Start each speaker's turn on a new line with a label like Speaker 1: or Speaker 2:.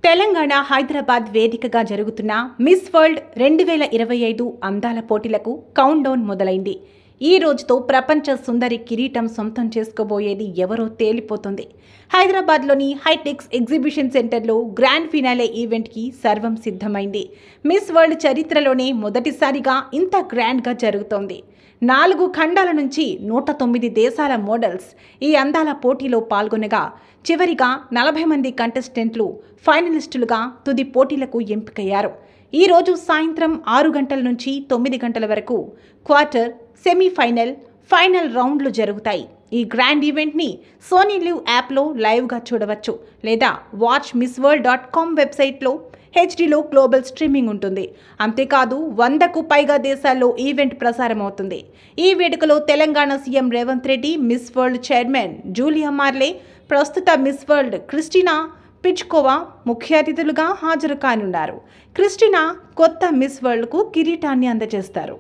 Speaker 1: తెలంగాణ హైదరాబాద్ వేదికగా జరుగుతున్న miss world 2025 అందాల పోటీలకు కౌంట్ డౌన్ మొదలైంది. ఈ రోజుతో ప్రపంచ సుందరి కిరీటం సొంతం చేసుకోబోయేది ఎవరో తేలిపోతుంది. హైదరాబాద్లోని హైటెక్స్ ఎగ్జిబిషన్ సెంటర్లో గ్రాండ్ ఫినాలే ఈవెంట్కి సర్వం సిద్ధమైంది. మిస్ వరల్డ్ చరిత్రలోనే మొదటిసారిగా ఇంత గ్రాండ్గా జరుగుతోంది. 4 ఖండాల నుంచి 109 దేశాల మోడల్స్ ఈ అందాల పోటీలో పాల్గొనగా చివరిగా 40 మంది కంటెస్టెంట్లు ఫైనలిస్టులుగా తుది పోటీలకు ఎంపికయ్యారు. ఈ రోజు సాయంత్రం 6 గంటల నుంచి 9 గంటల వరకు క్వార్టర్, సెమీఫైనల్, ఫైనల్ రౌండ్లు జరుగుతాయి. ఈ గ్రాండ్ ఈవెంట్ని సోనీ లివ్ యాప్లో లైవ్గా చూడవచ్చు లేదా watchmissworld.com వెబ్సైట్లో హెచ్డీలో గ్లోబల్ స్ట్రీమింగ్ ఉంటుంది. అంతేకాదు 100కు పైగా దేశాల్లో ఈవెంట్ ప్రసారం అవుతుంది. ఈ వేడుకలో Telangana CM Revanth Reddy, miss world chairman Julia మార్లే, ప్రస్తుత మిస్ వరల్డ్ క్రిస్టినా పిచ్కోవా ముఖ్య అతిథులుగా హాజరు కానున్నారు. క్రిస్టినా కొత్త మిస్ వరల్డ్కు కిరీటాన్ని అందజేస్తారు.